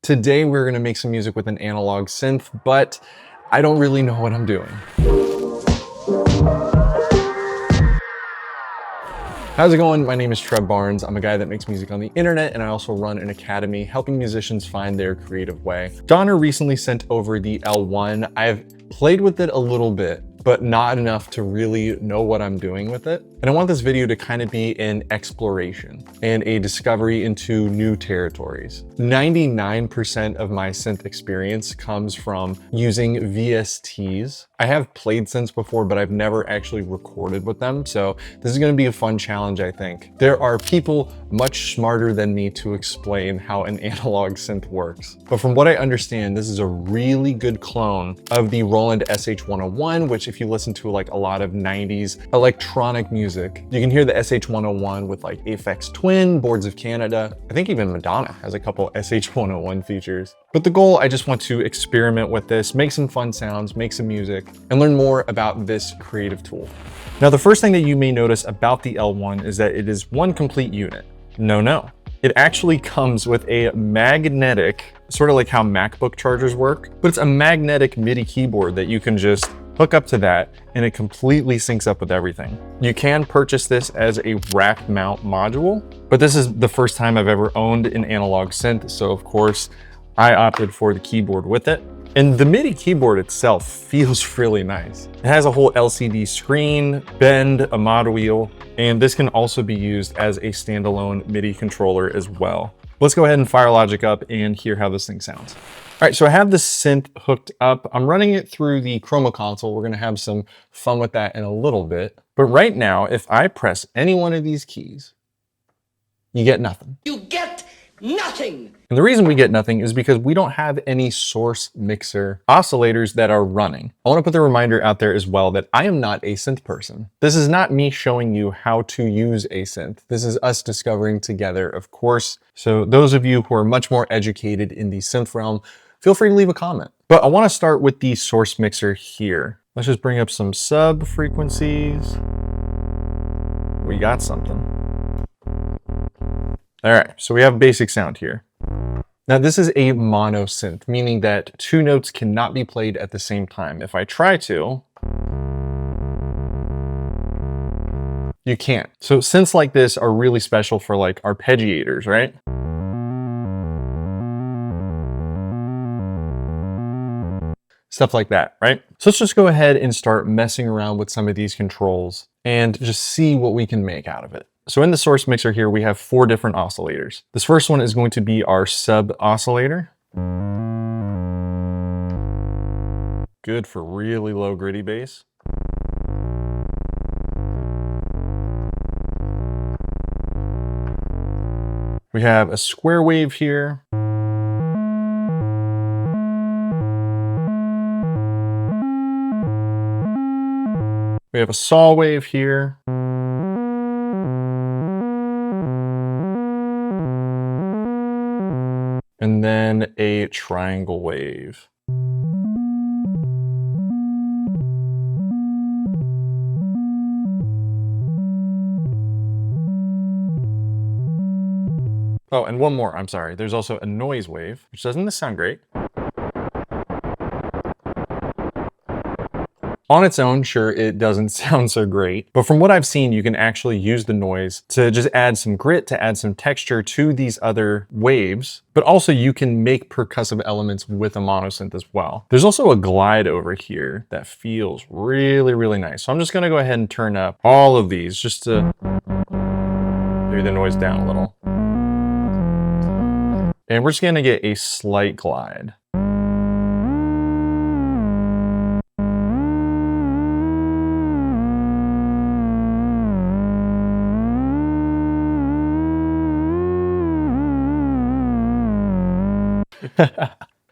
Today we're gonna make some music with an analog synth, but I don't really know what I'm doing. How's it going? My name is Trev Barnes. I'm a guy that makes music on the internet, and I also run an academy helping musicians find their creative way. Donner recently sent over the L1. I've played with it a little bit, but not enough to really know what I'm doing with it. And I want this video to kind of be an exploration and a discovery into new territories. 99% of my synth experience comes from using VSTs. I have played synths before, but I've never actually recorded with them. So this is gonna be a fun challenge, I think. There are people much smarter than me to explain how an analog synth works. But from what I understand, this is a really good clone of the Roland SH-101, which if you listen to like a lot of 90s electronic music, you can hear the SH-101 with like Aphex Twin, Boards of Canada. I think even Madonna has a couple SH-101 features. But the goal, I just want to experiment with this, make some fun sounds, make some music, and learn more about this creative tool. Now, the first thing that you may notice about the L1 is that it is one complete unit. No. It actually comes with a magnetic, sort of like how MacBook chargers work, but it's a magnetic MIDI keyboard that you can just hook up to that and it completely syncs up with everything. You can purchase this as a rack mount module, but this is the first time I've ever owned an analog synth, so of course I opted for the keyboard with it. And the MIDI keyboard itself feels really nice. It has a whole LCD screen, bend, a mod wheel, and this can also be used as a standalone MIDI controller as well. Let's go ahead and fire Logic up and hear how this thing sounds. All right, so I have the synth hooked up. I'm running it through the Chroma console. We're gonna have some fun with that in a little bit. But right now, if I press any one of these keys, you get nothing. You get nothing! And the reason we get nothing is because we don't have any source mixer oscillators that are running. I want to put the reminder out there as well that I am not a synth person. This is not me showing you how to use a synth. This is us discovering together, of course. So those of you who are much more educated in the synth realm, feel free to leave a comment. But I want to start with the source mixer here. Let's just bring up some sub frequencies. We got something. All right, so we have basic sound here. Now this is a mono synth, meaning that two notes cannot be played at the same time. If I try to, you can't. So synths like this are really special for like arpeggiators, right? Stuff like that, right? So let's just go ahead and start messing around with some of these controls and just see what we can make out of it. So in the source mixer here, we have 4 different oscillators. This first one is going to be our sub oscillator. Good for really low gritty bass. We have a square wave here. We have a saw wave here. And then a triangle wave. Oh, and one more, I'm sorry. There's also a noise wave, which doesn't this sound great? On its own, sure, it doesn't sound so great, but from what I've seen, you can actually use the noise to just add some grit, to add some texture to these other waves, but also you can make percussive elements with a monosynth as well. There's also a glide over here that feels really, really nice. So I'm just gonna go ahead and turn up all of these just to maybe the noise down a little. And we're just gonna get a slight glide.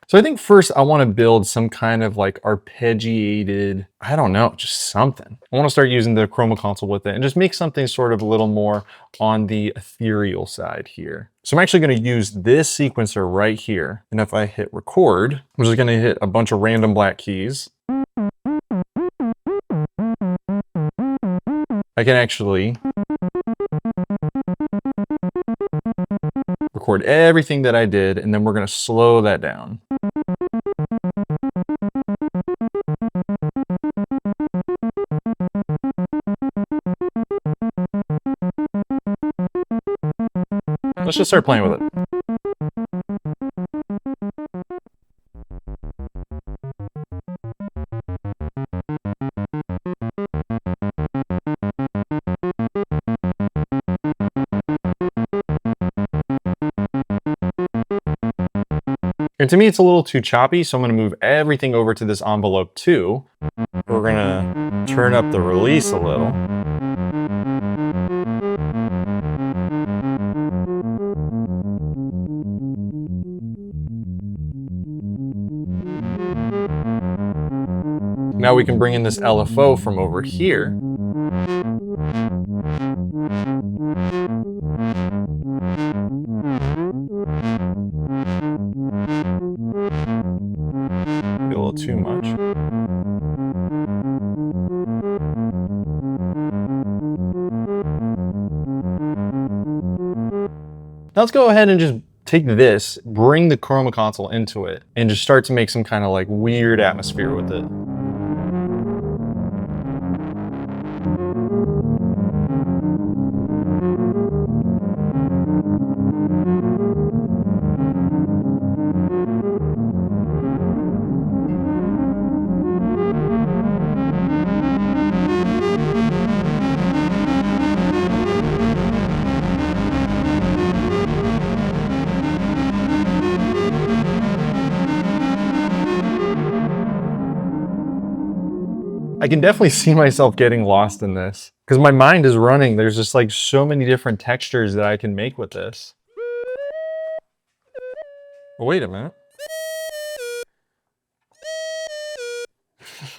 So I think first I want to build some kind of like arpeggiated, I don't know, just something. I want to start using the Chroma console with it and just make something sort of a little more on the ethereal side here. So I'm actually going to use this sequencer right here. And if I hit record, I'm just going to hit a bunch of random black keys. I can actually record everything that I did, and then we're gonna slow that down. Let's just start playing with it. And to me, it's a little too choppy, so I'm gonna move everything over to this envelope too. We're gonna turn up the release a little. Now we can bring in this LFO from over here. A little too much. Now let's go ahead and just take this, bring the chroma console into it, and just start to make some kind of like weird atmosphere with it. I can definitely see myself getting lost in this because my mind is running. There's just like so many different textures that I can make with this. Oh, wait a minute.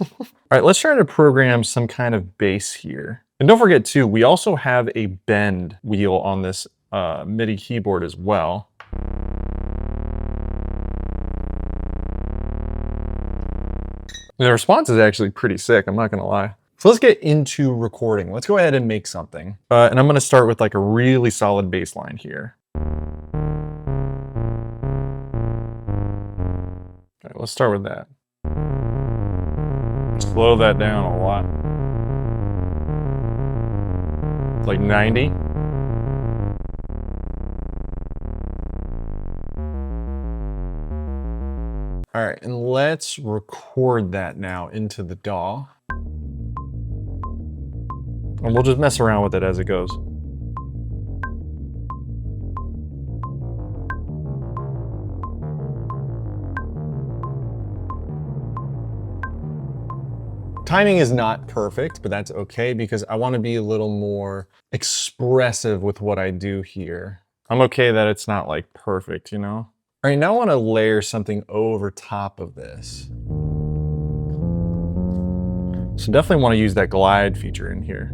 All right, let's try to program some kind of bass here. And don't forget too, we also have a bend wheel on this MIDI keyboard as well. The response is actually pretty sick, I'm not gonna lie. So let's get into recording. Let's go ahead and make something. And I'm gonna start with like a really solid bass line here. Okay, let's start with that. Slow that down a lot. It's like 90. All right, and let's record that now into the DAW. And we'll just mess around with it as it goes. Timing is not perfect, but that's okay because I want to be a little more expressive with what I do here. I'm okay that it's not like perfect, you know? All right, now I want to layer something over top of this. So definitely want to use that glide feature in here.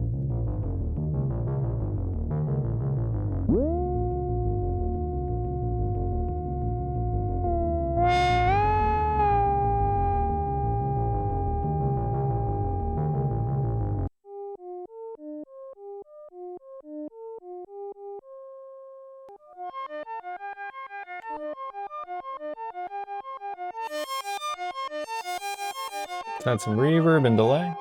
Add some reverb and delay.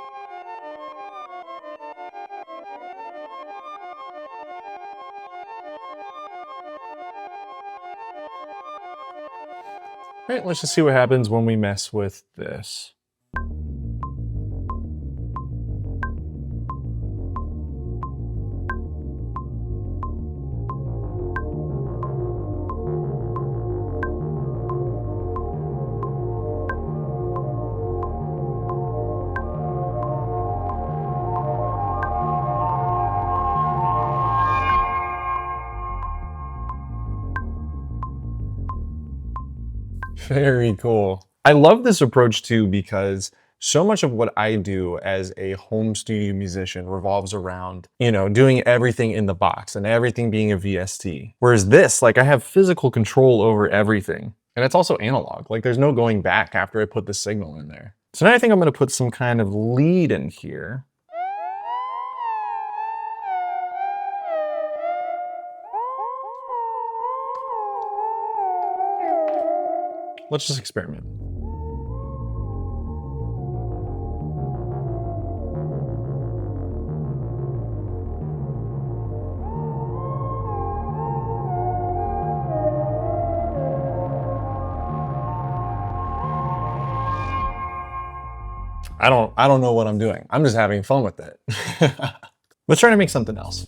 All right, let's just see what happens when we mess with this. Very cool. I love this approach too because so much of what I do as a home studio musician revolves around, you know, doing everything in the box and everything being a VST. Whereas this, like I have physical control over everything. And it's also analog. Like there's no going back after I put the signal in there. So now I think I'm gonna put some kind of lead in here. Let's just experiment. I don't know what I'm doing. I'm just having fun with it. Let's try to make something else.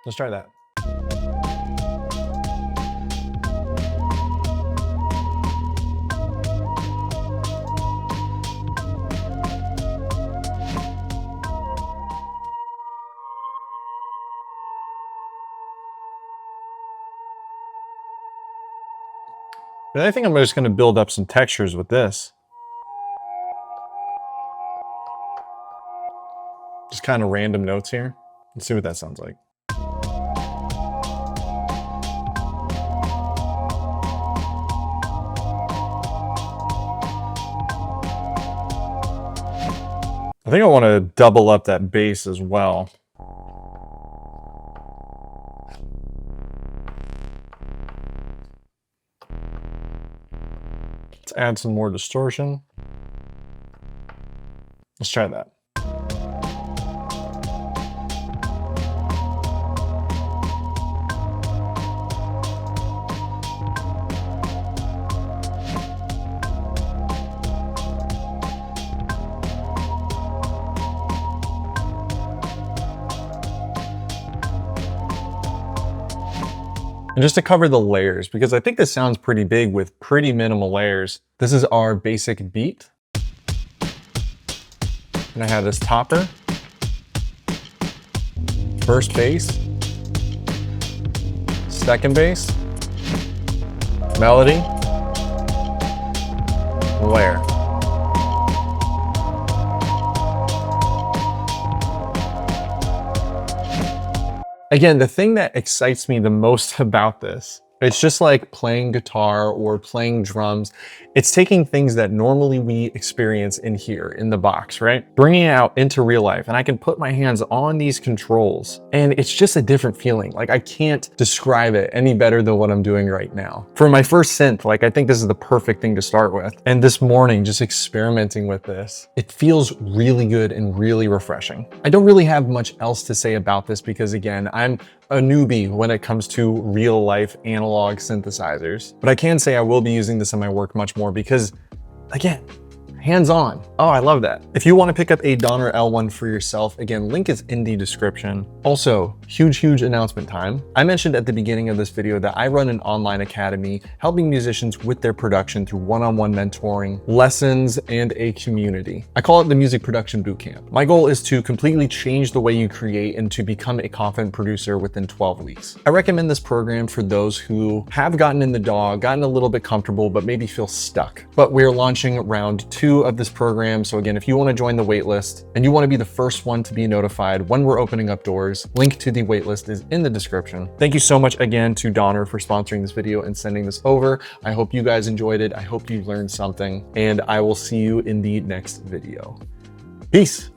Let's try that. But I think I'm just going to build up some textures with this. Just kind of random notes here. Let's see what that sounds like. I think I want to double up that bass as well. Let's add some more distortion. Let's try that. And just to cover the layers, because I think this sounds pretty big with pretty minimal layers, this is our basic beat. And I have this topper, first bass, second bass, melody, layer. Again, the thing that excites me the most about this, it's just like playing guitar or playing drums. It's taking things that normally we experience in here in the box, right? Bringing it out into real life, and I can put my hands on these controls and it's just a different feeling. Like I can't describe it any better than what I'm doing right now. For my first synth, like I think this is the perfect thing to start with. And this morning, just experimenting with this, it feels really good and really refreshing. I don't really have much else to say about this because again, I'm a newbie when it comes to real life analog synthesizers. But I can say I will be using this in my work much more because, again, hands-on. Oh, I love that. If you want to pick up a Donner L1 for yourself, again, link is in the description. Also, huge announcement time. I mentioned at the beginning of this video that I run an online academy helping musicians with their production through one-on-one mentoring, lessons, and a community. I call it the Music Production Bootcamp. My goal is to completely change the way you create and to become a confident producer within 12 weeks. I recommend this program for those who have gotten in the dog, gotten a little bit comfortable, but maybe feel stuck. But we're launching round 2 of this program. So again, if you want to join the waitlist and you want to be the first one to be notified when we're opening up doors, link to the waitlist is in the description. Thank you so much again to Donner for sponsoring this video and sending this over. I hope you guys enjoyed it. I hope you learned something, and I will see you in the next video. Peace.